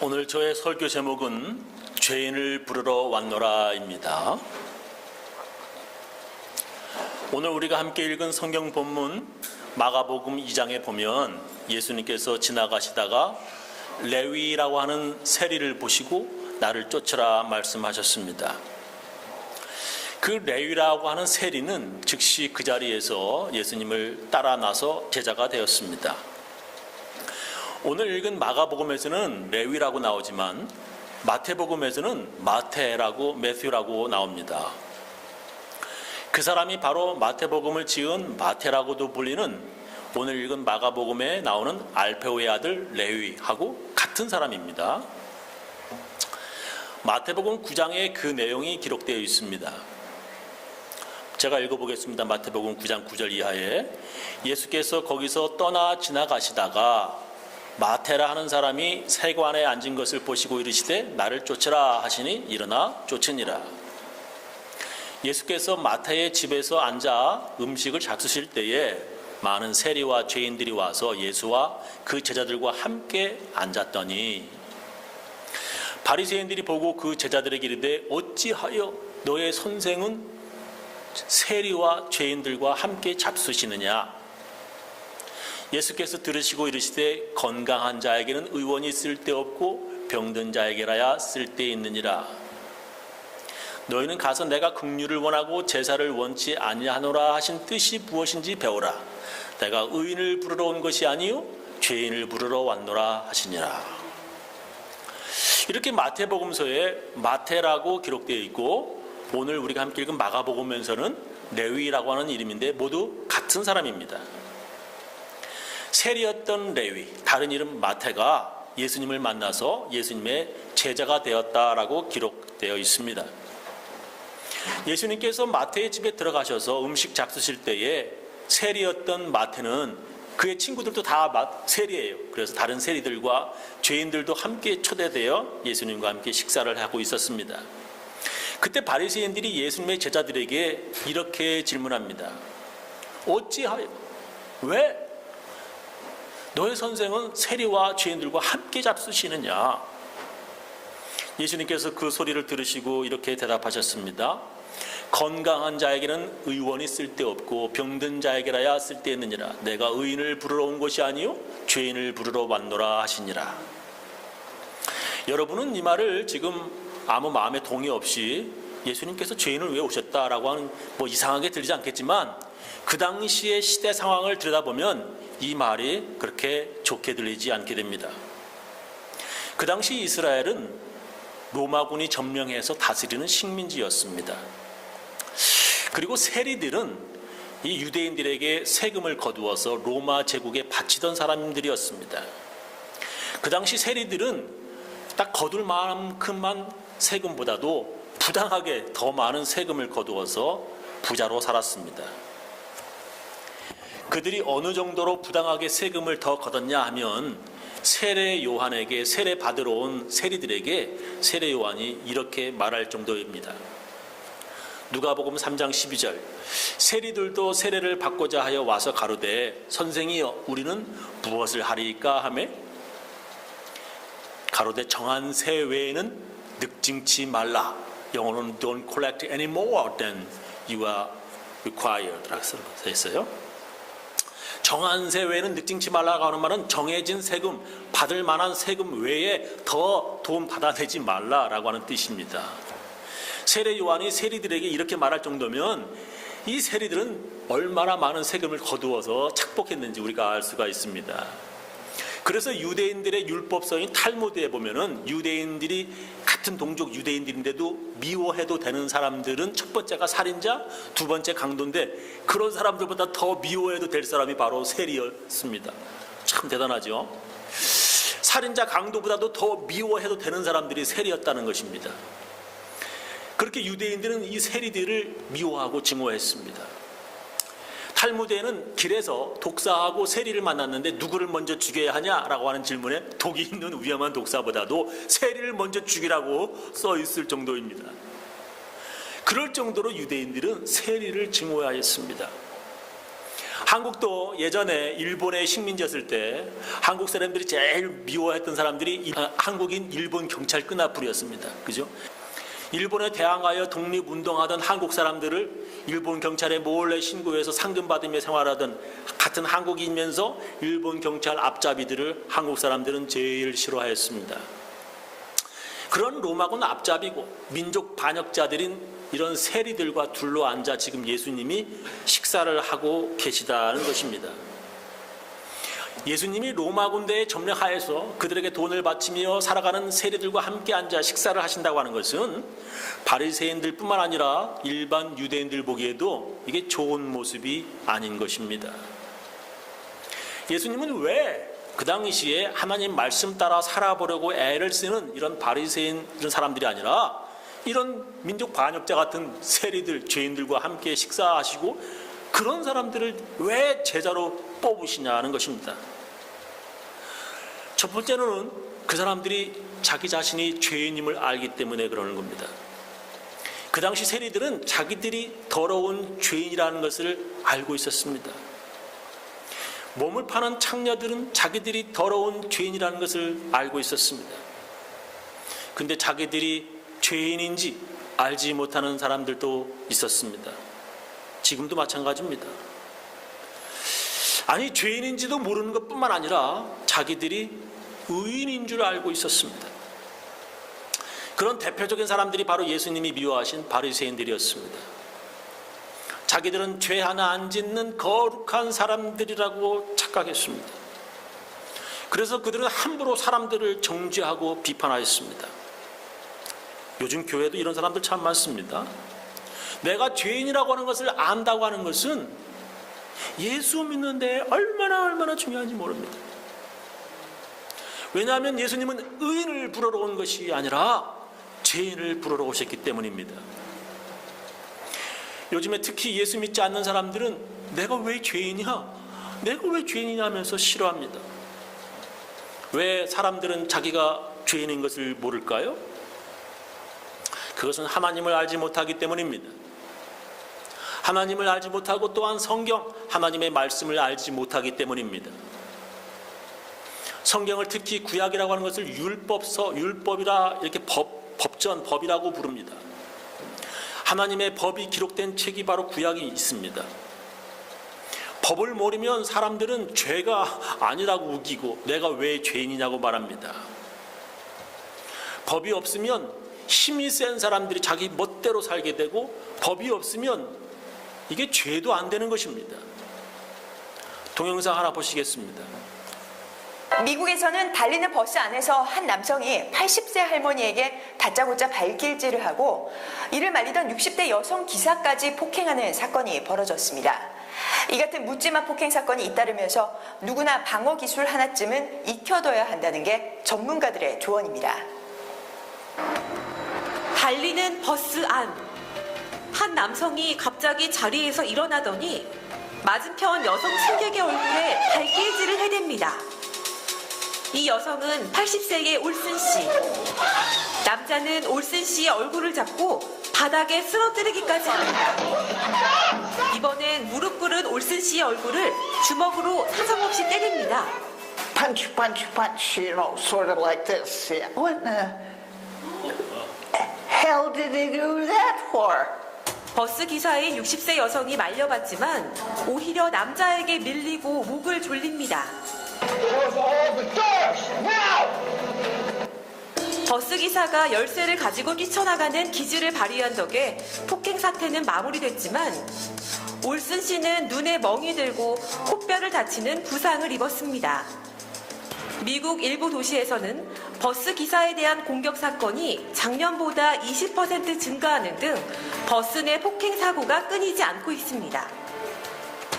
오늘 저의 설교 제목은 죄인을 부르러 왔노라입니다. 오늘 우리가 함께 읽은 성경 본문 마가복음 2장에 보면 예수님께서 지나가시다가 레위라고 하는 세리를 보시고 나를 쫓으라 말씀하셨습니다. 그 레위라고 하는 세리는 즉시 그 자리에서 예수님을 따라 나서 제자가 되었습니다. 오늘 읽은 마가복음에서는 레위라고 나오지만 마태복음에서는 마태라고 매튜라고 나옵니다. 그 사람이 바로 마태복음을 지은 마태라고도 불리는 오늘 읽은 마가복음에 나오는 알페오의 아들 레위하고 같은 사람입니다. 마태복음 9장에 그 내용이 기록되어 있습니다. 제가 읽어보겠습니다. 마태복음 9장 9절 이하에 예수께서 거기서 떠나 지나가시다가 마태라 하는 사람이 세관에 앉은 것을 보시고 이르시되 나를 쫓으라 하시니 일어나 쫓으니라. 예수께서 마태의 집에서 앉아 음식을 잡수실 때에 많은 세리와 죄인들이 와서 예수와 그 제자들과 함께 앉았더니 바리새인들이 보고 그 제자들에게 이르되 어찌하여 너의 선생은 세리와 죄인들과 함께 잡수시느냐. 예수께서 들으시고 이르시되 건강한 자에게는 의원이 쓸데없고 병든 자에게라야 쓸데있느니라. 너희는 가서 내가 긍휼을 원하고 제사를 원치 아니하노라 하신 뜻이 무엇인지 배우라. 내가 의인을 부르러 온 것이 아니요 죄인을 부르러 왔노라 하시니라. 이렇게 마태복음서에 마태라고 기록되어 있고 오늘 우리가 함께 읽은 마가복음에서는 레위라고 하는 이름인데 모두 같은 사람입니다. 세리였던 레위, 다른 이름 마태가 예수님을 만나서 예수님의 제자가 되었다라고 기록되어 있습니다. 예수님께서 마태의 집에 들어가셔서 음식 잡수실 때에 세리였던 마태는 그의 친구들도 다 세리예요. 그래서 다른 세리들과 죄인들도 함께 초대되어 예수님과 함께 식사를 하고 있었습니다. 그때 바리새인들이 예수님의 제자들에게 이렇게 질문합니다. 어찌하여 왜 너의 선생은 세리와 죄인들과 함께 잡수시느냐? 예수님께서 그 소리를 들으시고 이렇게 대답하셨습니다. 건강한 자에게는 의원이 쓸데없고 병든 자에게라야 쓸데있느니라. 내가 의인을 부르러 온 것이 아니요 죄인을 부르러 왔노라 하시니라. 여러분은 이 말을 지금 아무 마음에 동의 없이 예수님께서 죄인을 왜 오셨다라고 하는 이상하게 들리지 않겠지만 그 당시의 시대 상황을 들여다보면 이 말이 그렇게 좋게 들리지 않게 됩니다. 그 당시 이스라엘은 로마군이 점령해서 다스리는 식민지였습니다. 그리고 세리들은 이 유대인들에게 세금을 거두어서 로마 제국에 바치던 사람들이었습니다. 그 당시 세리들은 딱 거둘 만큼만 세금보다도 부당하게 더 많은 세금을 거두어서 부자로 살았습니다. 그들이 어느 정도로 부당하게 세금을 더 거뒀냐 하면 세례 요한에게 세례 받으러 온 세리들에게 세례 요한이 이렇게 말할 정도입니다. 누가복음 3장 12절 세리들도 세례를 받고자 하여 와서 가로되 선생이여 우리는 무엇을 하리이까 하매 가로되 정한 세 외에는 늑증치 말라. 영어로는 don't collect any more than you are required 라고 써 있어요. 정한 세 외에는 늑증치 말라고 하는 말은 정해진 세금, 받을 만한 세금 외에 더 돈 받아내지 말라라고 하는 뜻입니다. 세례 요한이 세리들에게 이렇게 말할 정도면 이 세리들은 얼마나 많은 세금을 거두어서 착복했는지 우리가 알 수가 있습니다. 그래서 유대인들의 율법서인 탈무드에 보면은 유대인들이 같은 동족 유대인들인데도 미워해도 되는 사람들은 첫 번째가 살인자, 두 번째 강도인데 그런 사람들보다 더 미워해도 될 사람이 바로 세리였습니다. 참 대단하죠. 살인자, 강도보다도 더 미워해도 되는 사람들이 세리였다는 것입니다. 그렇게 유대인들은 이 세리들을 미워하고 증오했습니다. 탈무드에는 길에서 독사하고 세리를 만났는데 누구를 먼저 죽여야 하냐라고 하는 질문에 독이 있는 위험한 독사보다도 세리를 먼저 죽이라고 써 있을 정도입니다. 그럴 정도로 유대인들은 세리를 증오하였습니다. 한국도 예전에 일본의 식민지였을 때 한국 사람들이 제일 미워했던 사람들이 한국인 일본 경찰 끈앞풀이었습니다. 그죠? 일본에 대항하여 독립운동하던 한국 사람들을 일본 경찰에 몰래 신고해서 상금 받으며 생활하던 같은 한국인이면서 일본 경찰 앞잡이들을 한국 사람들은 제일 싫어했습니다. 그런 로마군 앞잡이고 민족 반역자들인 이런 세리들과 둘러앉아 지금 예수님이 식사를 하고 계시다는 것입니다. 예수님이 로마 군대의 점령하에서 그들에게 돈을 바치며 살아가는 세리들과 함께 앉아 식사를 하신다고 하는 것은 바리새인들 뿐만 아니라 일반 유대인들 보기에도 이게 좋은 모습이 아닌 것입니다. 예수님은 왜 그 당시에 하나님 말씀 따라 살아보려고 애를 쓰는 이런 바리새인 이런 사람들이 아니라 이런 민족 반역자 같은 세리들, 죄인들과 함께 식사하시고 그런 사람들을 왜 제자로 뽑으시냐는 것입니다. 첫 번째는 그 사람들이 자기 자신이 죄인임을 알기 때문에 그러는 겁니다. 그 당시 세리들은 자기들이 더러운 죄인이라는 것을 알고 있었습니다. 몸을 파는 창녀들은 자기들이 더러운 죄인이라는 것을 알고 있었습니다. 근데 자기들이 죄인인지 알지 못하는 사람들도 있었습니다. 지금도 마찬가지입니다. 아니, 죄인인지도 모르는 것뿐만 아니라 자기들이 의인인 줄 알고 있었습니다. 그런 대표적인 사람들이 바로 예수님이 미워하신 바리새인들이었습니다. 자기들은 죄 하나 안 짓는 거룩한 사람들이라고 착각했습니다. 그래서 그들은 함부로 사람들을 정죄하고 비판하였습니다. 요즘 교회도 이런 사람들 참 많습니다. 내가 죄인이라고 하는 것을 안다고 하는 것은 예수 믿는데 얼마나 중요한지 모릅니다. 왜냐하면 예수님은 의인을 부르러 온 것이 아니라 죄인을 부르러 오셨기 때문입니다. 요즘에 특히 예수 믿지 않는 사람들은 내가 왜 죄인이야? 내가 왜 죄인이냐 하면서 싫어합니다. 왜 사람들은 자기가 죄인인 것을 모를까요? 그것은 하나님을 알지 못하기 때문입니다. 하나님을 알지 못하고 또한 성경, 하나님의 말씀을 알지 못하기 때문입니다. 성경을 특히 구약이라고 하는 것을 율법이라 이렇게 법이라고 부릅니다. 하나님의 법이 기록된 책이 바로 구약이 있습니다. 법을 모르면 사람들은 죄가 아니라고 우기고 내가 왜 죄인이냐고 말합니다. 법이 없으면 힘이 센 사람들이 자기 멋대로 살게 되고 법이 없으면 이게 죄도 안 되는 것입니다. 동영상 하나 보시겠습니다. 미국에서는 달리는 버스 안에서 한 남성이 80세 할머니에게 다짜고짜 발길질을 하고 이를 말리던 60대 여성 기사까지 폭행하는 사건이 벌어졌습니다. 이 같은 묻지마 폭행 사건이 잇따르면서 누구나 방어 기술 하나쯤은 익혀둬야 한다는 게 전문가들의 조언입니다. 달리는 버스 안. 한 남성이 갑자기 자리에서 일어나더니 맞은편 여성 승객의 얼굴에 발길질을 해댑니다. 이 여성은 80세의 올슨 씨. 남자는 올슨 씨의 얼굴을 잡고 바닥에 쓰러뜨리기까지 합니다. 이번엔 무릎 꿇은 올슨 씨의 얼굴을 주먹으로 사정없이 때립니다. Punch, you know, sort of like this. Yeah. What the hell did he do that for? 버스 기사인 60세 여성이 말려봤지만 오히려 남자에게 밀리고 목을 졸립니다. 버스 기사가 열쇠를 가지고 뛰쳐나가는 기질을 발휘한 덕에 폭행 사태는 마무리됐지만 올슨 씨는 눈에 멍이 들고 코뼈를 다치는 부상을 입었습니다. 미국 일부 도시에서는 버스 기사에 대한 공격 사건이 작년보다 20% 증가하는 등 버스 내 폭행 사고가 끊이지 않고 있습니다.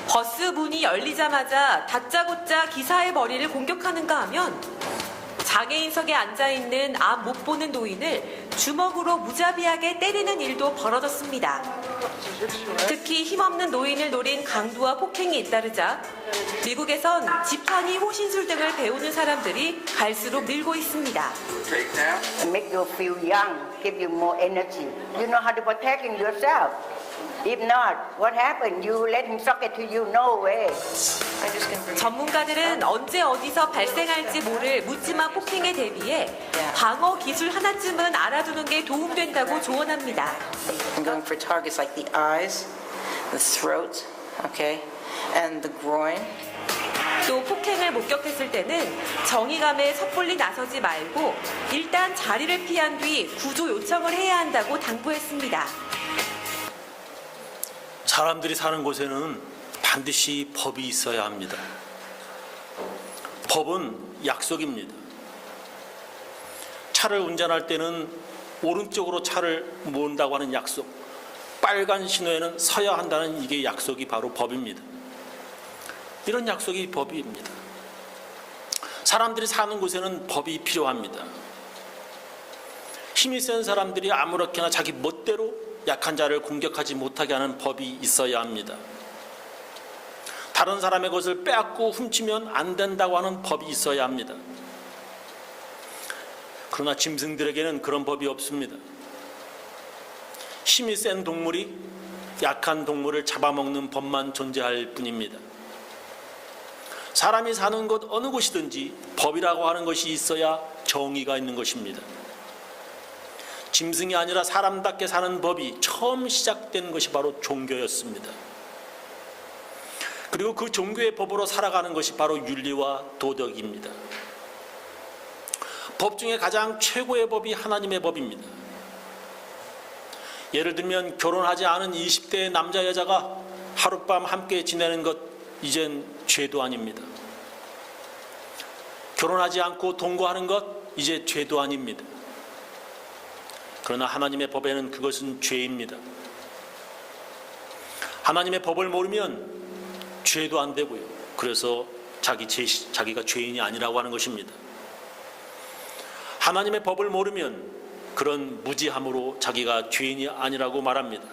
버스 문이 열리자마자 다짜고짜 기사의 머리를 공격하는가 하면 장애인석에 앉아있는 앞 못 보는 노인을 주먹으로 무자비하게 때리는 일도 벌어졌습니다. 특히 힘없는 노인을 노린 강도와 폭행이 잇따르자 미국에선 집안이 호신술 등을 배우는 사람들이 갈수록 늘고 있습니다. Make you feel young, give you more energy. You know how to protect yourself. If not, what happened? You let him suck it till you no way. 전문가들은 언제 어디서 발생할지 모를 묻지마 폭행에 대비해 방어 기술 하나쯤은 알아두는 게 도움된다고 조언합니다. I'm going for targets like the eyes, the throat, okay, and the groin. 또 폭행을 목격했을 때는 정의감에 섣불리 나서지 말고 일단 자리를 피한 뒤 구조 요청을 해야 한다고 당부했습니다. 사람들이 사는 곳에는 반드시 법이 있어야 합니다. 법은 약속입니다. 차를 운전할 때는 오른쪽으로 차를 모은다고 하는 약속, 빨간 신호에는 서야 한다는 이게 약속이 바로 법입니다. 이런 약속이 법입니다. 사람들이 사는 곳에는 법이 필요합니다. 힘이 센 사람들이 아무렇게나 자기 멋대로 약한 자를 공격하지 못하게 하는 법이 있어야 합니다. 다른 사람의 것을 빼앗고 훔치면 안 된다고 하는 법이 있어야 합니다. 그러나 짐승들에게는 그런 법이 없습니다. 힘이 센 동물이 약한 동물을 잡아먹는 법만 존재할 뿐입니다. 사람이 사는 곳 어느 곳이든지 법이라고 하는 것이 있어야 정의가 있는 것입니다. 짐승이 아니라 사람답게 사는 법이 처음 시작된 것이 바로 종교였습니다. 그리고 그 종교의 법으로 살아가는 것이 바로 윤리와 도덕입니다. 법 중에 가장 최고의 법이 하나님의 법입니다. 예를 들면 결혼하지 않은 20대의 남자 여자가 하룻밤 함께 지내는 것 이젠 죄도 아닙니다. 결혼하지 않고 동거하는 것 이제 죄도 아닙니다. 그러나 하나님의 법에는 그것은 죄입니다. 하나님의 법을 모르면 죄도 안 되고요. 그래서 자기가 죄인이 아니라고 하는 것입니다. 하나님의 법을 모르면 그런 무지함으로 자기가 죄인이 아니라고 말합니다.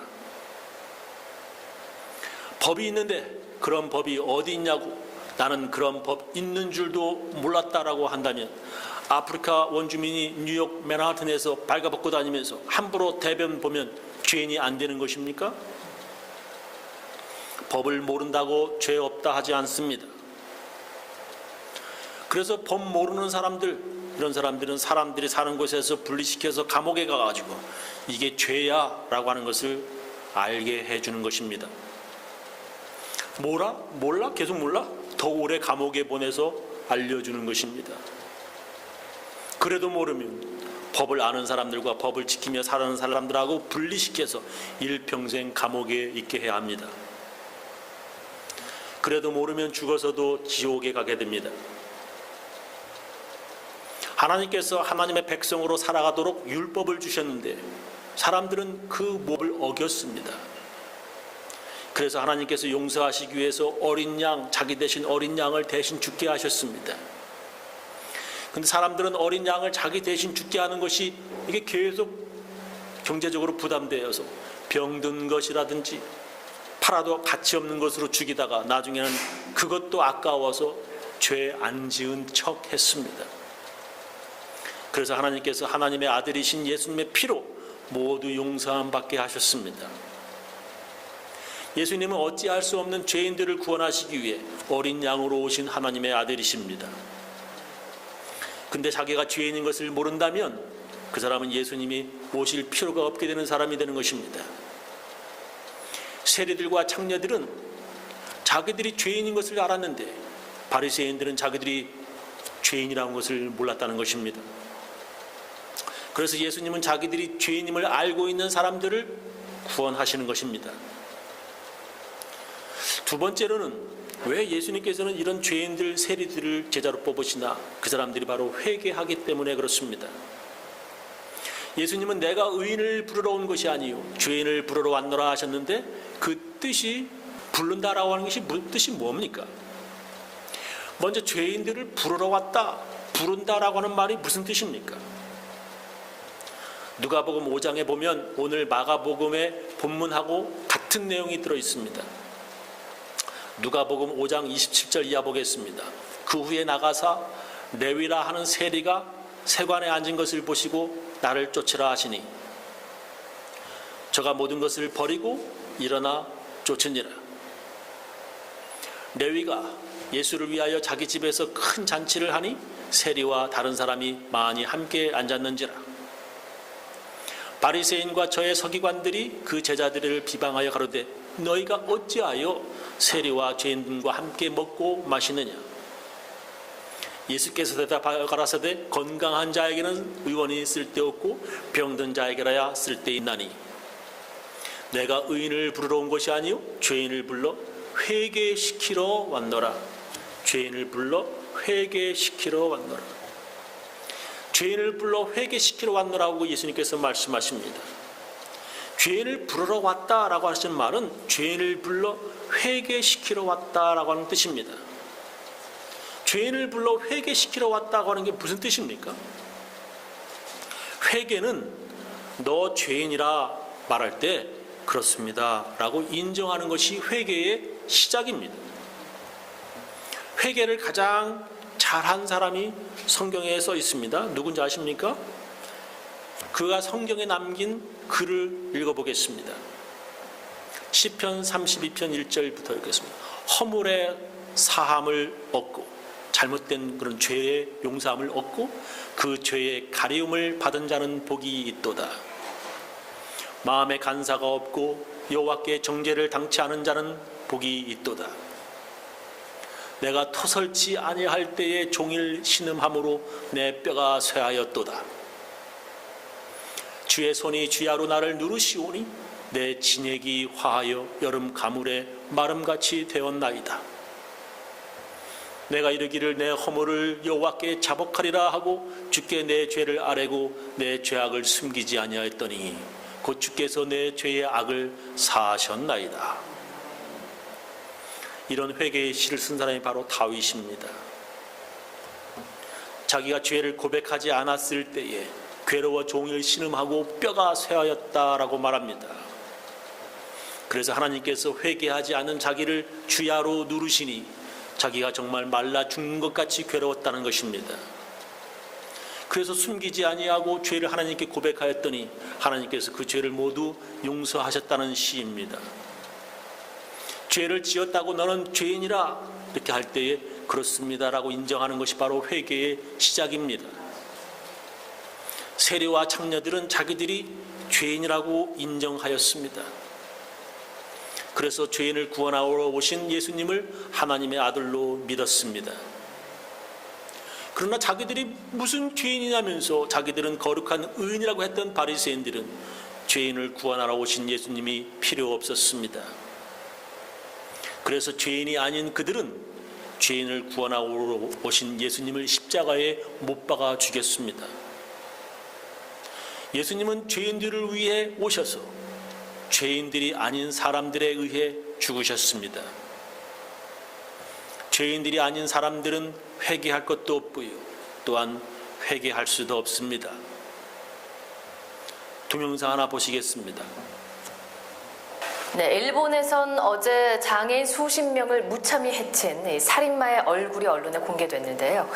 법이 있는데 그런 법이 어디 있냐고 나는 그런 법 있는 줄도 몰랐다라고 한다면 아프리카 원주민이 뉴욕 맨하튼에서 발가벗고 다니면서 함부로 대변 보면 죄인이 안 되는 것입니까? 법을 모른다고 죄 없다 하지 않습니다. 그래서 법 모르는 사람들, 이런 사람들은 사람들이 사는 곳에서 분리시켜서 감옥에 가가지고 이게 죄야 라고 하는 것을 알게 해주는 것입니다. 몰라? 계속 몰라? 더 오래 감옥에 보내서 알려주는 것입니다. 그래도 모르면 법을 아는 사람들과 법을 지키며 살아가는 사람들하고 분리시켜서 일평생 감옥에 있게 해야 합니다. 그래도 모르면 죽어서도 지옥에 가게 됩니다. 하나님께서 하나님의 백성으로 살아가도록 율법을 주셨는데 사람들은 그 법을 어겼습니다. 그래서 하나님께서 용서하시기 위해서 어린 양, 자기 대신 어린 양을 대신 죽게 하셨습니다. 근데 사람들은 어린 양을 자기 대신 죽게 하는 것이 이게 계속 경제적으로 부담되어서 병든 것이라든지 팔아도 가치 없는 것으로 죽이다가 나중에는 그것도 아까워서 죄 안 지은 척 했습니다. 그래서 하나님께서 하나님의 아들이신 예수님의 피로 모두 용서함 받게 하셨습니다. 예수님은 어찌할 수 없는 죄인들을 구원하시기 위해 어린 양으로 오신 하나님의 아들이십니다. 근데 자기가 죄인인 것을 모른다면 그 사람은 예수님이 오실 필요가 없게 되는 사람이 되는 것입니다. 세리들과 창녀들은 자기들이 죄인인 것을 알았는데 바리새인들은 자기들이 죄인이라는 것을 몰랐다는 것입니다. 그래서 예수님은 자기들이 죄인임을 알고 있는 사람들을 구원하시는 것입니다. 두 번째로는 왜 예수님께서는 이런 죄인들, 세리들을 제자로 뽑으시나? 그 사람들이 바로 회개하기 때문에 그렇습니다. 예수님은 내가 의인을 부르러 온 것이 아니요 죄인을 부르러 왔노라 하셨는데 그 뜻이 부른다라고 하는 것이 뜻이 뭡니까? 먼저 죄인들을 부르러 왔다, 부른다라고 하는 말이 무슨 뜻입니까? 누가복음 5장에 보면 오늘 마가복음의 본문하고 같은 내용이 들어 있습니다. 누가복음 5장 27절 이하 보겠습니다. 그 후에 나가사 레위라 하는 세리가 세관에 앉은 것을 보시고 나를 쫓으라 하시니 저가 모든 것을 버리고 일어나 쫓으니라. 레위가 예수를 위하여 자기 집에서 큰 잔치를 하니 세리와 다른 사람이 많이 함께 앉았는지라. 바리새인과 저의 서기관들이 그 제자들을 비방하여 가로되 너희가 어찌하여 세리와 죄인들과 함께 먹고 마시느냐. 예수께서 대답하여 가라사대 건강한 자에게는 의원이 쓸데없고 병든 자에게라야 쓸데있나니 내가 의인을 부르러 온 것이 아니요 죄인을 불러 회개시키러 왔노라. 죄인을 불러 회개시키러 왔노라. 죄인을 불러 회개시키러 왔노라고 예수님께서 말씀하십니다. 죄인을 부르러 왔다라고 하시는 말은 죄인을 불러 회개시키러 왔다라고 하는 뜻입니다. 죄인을 불러 회개시키러 왔다고 하는 게 무슨 뜻입니까? 회개는 너 죄인이라 말할 때 그렇습니다 라고 인정하는 것이 회개의 시작입니다. 회개를 가장 잘한 사람이 성경에 써 있습니다. 누군지 아십니까? 그가 성경에 남긴 글을 읽어보겠습니다. 시편 32편 1절부터 읽겠습니다. 허물의 사함을 얻고 잘못된 그런 죄의 용서함을 얻고 그 죄의 가리움을 받은 자는 복이 있도다. 마음에 간사가 없고 여호와께 정죄를 당치 않은 자는 복이 있도다. 내가 토설치 아니할 때에 종일 신음함으로 내 뼈가 쇠하였도다. 주의 손이 주야로 나를 누르시오니 내 진액이 화하여 여름 가물에 마름같이 되었나이다. 내가 이르기를 내 허물을 여호와께 자복하리라 하고 주께 내 죄를 아뢰고 내 죄악을 숨기지 아니하였더니 곧 주께서 내 죄의 악을 사하셨나이다. 이런 회개의 시를 쓴 사람이 바로 다윗입니다. 자기가 죄를 고백하지 않았을 때에 괴로워 종일 신음하고 뼈가 쇠하였다라고 말합니다. 그래서 하나님께서 회개하지 않은 자기를 주야로 누르시니 자기가 정말 말라 죽는 것 같이 괴로웠다는 것입니다. 그래서 숨기지 아니하고 죄를 하나님께 고백하였더니 하나님께서 그 죄를 모두 용서하셨다는 시입니다. 죄를 지었다고 너는 죄인이라 이렇게 할 때에 그렇습니다라고 인정하는 것이 바로 회개의 시작입니다. 세리와 창녀들은 자기들이 죄인이라고 인정하였습니다. 그래서 죄인을 구원하러 오신 예수님을 하나님의 아들로 믿었습니다. 그러나 자기들이 무슨 죄인이냐면서 자기들은 거룩한 의인이라고 했던 바리새인들은 죄인을 구원하러 오신 예수님이 필요 없었습니다. 그래서 죄인이 아닌 그들은 죄인을 구원하러 오신 예수님을 십자가에 못 박아 죽였습니다. 예수님은 죄인들을 위해 오셔서 죄인들이 아닌 사람들에 의해 죽으셨습니다. 죄인들이 아닌 사람들은 회개할 것도 없고요. 또한 회개할 수도 없습니다. 동영상 하나 보시겠습니다. 네, 일본에선 어제 장애인 수십 명을 무참히 해친 이 살인마의 얼굴이 언론에 공개됐는데요.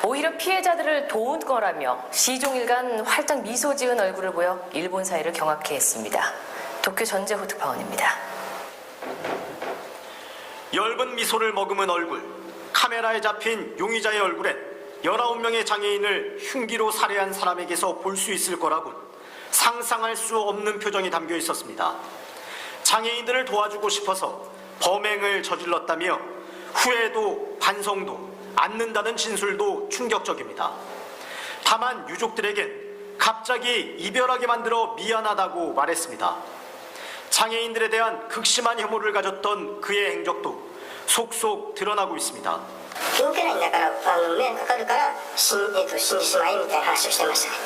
오히려 피해자들을 도운 거라며 시종일관 활짝 미소 지은 얼굴을 보여 일본 사회를 경악해 했습니다. 도쿄 전재호 특파원입니다. 엷은 미소를 머금은 얼굴, 카메라에 잡힌 용의자의 얼굴엔 19명의 장애인을 흉기로 살해한 사람에게서 볼 수 있을 거라곤 상상할 수 없는 표정이 담겨 있었습니다. 장애인들을 도와주고 싶어서 범행을 저질렀다며 후회도 반성도 않는다는 진술도 충격적입니다. 다만 유족들에겐 갑자기 이별하게 만들어 미안하다고 말했습니다. 장애인들에 대한 극심한 혐오를 가졌던 그의 행적도 속속 드러나고 있습니다. 病気ないんだから迷惑かかるから死んでしまえみたいな話をしてましたね。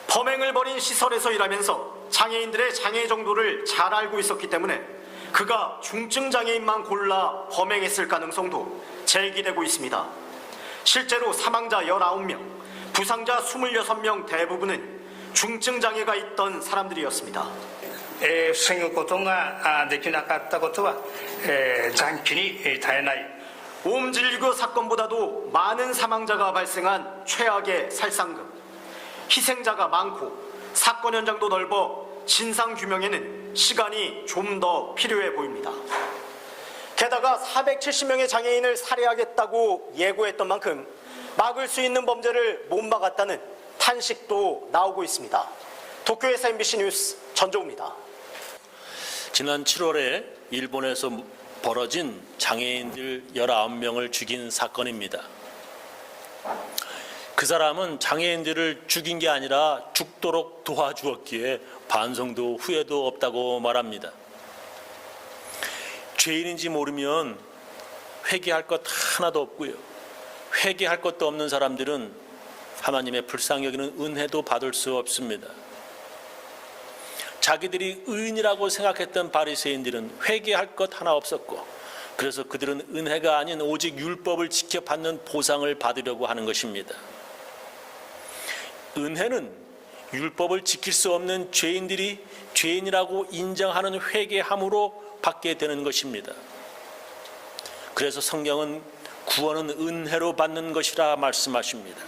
범행을 벌인 시설에서 일하면서 장애인들의 장애 정도를 잘 알고 있었기 때문에 그가 중증 장애인만 골라 범행했을 가능성도 제기되고 있습니다. 실제로 사망자 19명, 부상자 26명 대부분은 중증 장애가 있던 사람들이었습니다. 防ぐことができなかったことは残機に耐えない 옴질교 사건보다도 많은 사망자가 발생한 최악의 살상금, 희생자가 많고 사건 현장도 넓어 진상규명에는 데에는 시간이 좀 더 필요해 보입니다. 게다가 470명의 장애인을 살해하겠다고 예고했던 만큼 막을 수 있는 범죄를 못 막았다는 탄식도 나오고 있습니다. 도쿄에서 MBC 뉴스 전종우입니다. 지난 7월에 일본에서 벌어진 장애인들 19명을 죽인 사건입니다. 그 사람은 장애인들을 죽인 게 아니라 죽도록 도와주었기에 반성도 후회도 없다고 말합니다. 죄인인지 모르면 회개할 것 하나도 없고요. 회개할 것도 없는 사람들은 하나님의 불쌍히 여기는 은혜도 받을 수 없습니다. 자기들이 의인이라고 생각했던 바리새인들은 회개할 것 하나 없었고, 그래서 그들은 은혜가 아닌 오직 율법을 지켜받는 보상을 받으려고 하는 것입니다. 은혜는 율법을 지킬 수 없는 죄인들이 죄인이라고 인정하는 회개함으로 받게 되는 것입니다. 그래서 성경은 구원은 은혜로 받는 것이라 말씀하십니다.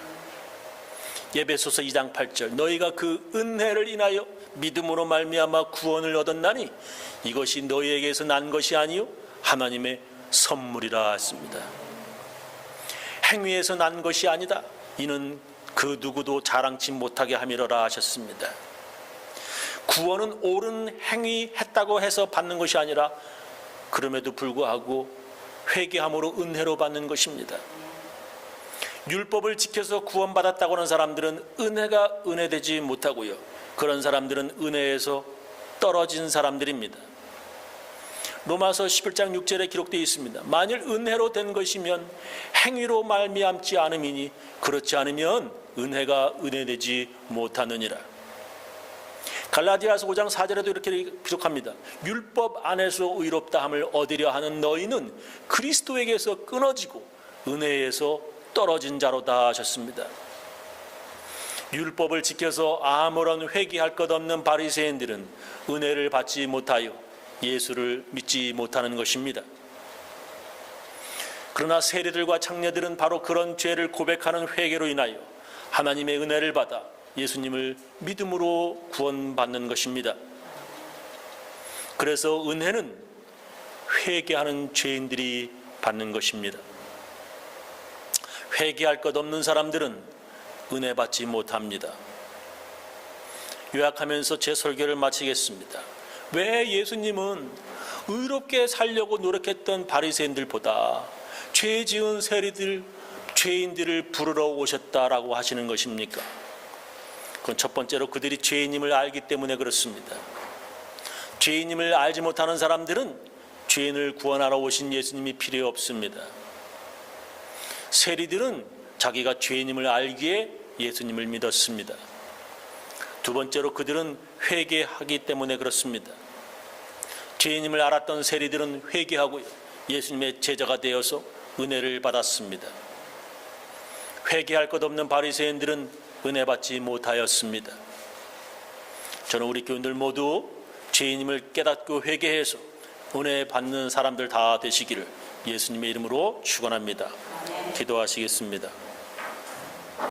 에베소서 2장 8절, 너희가 그 은혜를 인하여 믿음으로 말미암아 구원을 얻었나니 이것이 너희에게서 난 것이 아니요 하나님의 선물이라 했습니다. 행위에서 난 것이 아니다. 이는 그 누구도 자랑치 못하게 함이로라 하셨습니다. 구원은 옳은 행위했다고 해서 받는 것이 아니라 그럼에도 불구하고 회개함으로 은혜로 받는 것입니다. 율법을 지켜서 구원받았다고 하는 사람들은 은혜가 은혜되지 못하고요. 그런 사람들은 은혜에서 떨어진 사람들입니다. 로마서 11장 6절에 기록되어 있습니다. 만일 은혜로 된 것이면 행위로 말미암지 않음이니 그렇지 않으면 은혜가 은혜되지 못하느니라. 갈라디아서 5장 4절에도 이렇게 기록합니다. 율법 안에서 의롭다 함을 얻으려 하는 너희는 그리스도에게서 끊어지고 은혜에서 떨어진 자로다 하셨습니다. 율법을 지켜서 아무런 회개할 것 없는 바리새인들은 은혜를 받지 못하여 예수를 믿지 못하는 것입니다. 그러나 세리들과 창녀들은 바로 그런 죄를 고백하는 회개로 인하여 하나님의 은혜를 받아 예수님을 믿음으로 구원받는 것입니다. 그래서 은혜는 회개하는 죄인들이 받는 것입니다. 회개할 것 없는 사람들은 은혜 받지 못합니다. 요약하면서 제 설교를 마치겠습니다. 왜 예수님은 의롭게 살려고 노력했던 바리새인들보다 죄 지은 세리들, 죄인들을 부르러 오셨다라고 하시는 것입니까? 그건 첫 번째로 그들이 죄인임을 알기 때문에 그렇습니다. 죄인임을 알지 못하는 사람들은 죄인을 구원하러 오신 예수님이 필요 없습니다. 세리들은 자기가 죄인임을 알기에 예수님을 믿었습니다. 두 번째로 그들은 회개하기 때문에 그렇습니다. 죄인임을 알았던 세리들은 회개하고요. 예수님의 제자가 되어서 은혜를 받았습니다. 회개할 것 없는 바리새인들은 은혜 받지 못하였습니다. 저는 우리 교인들 모두 죄인임을 깨닫고 회개해서 은혜 받는 사람들 다 되시기를 예수님의 이름으로 축원합니다. 기도하시겠습니다.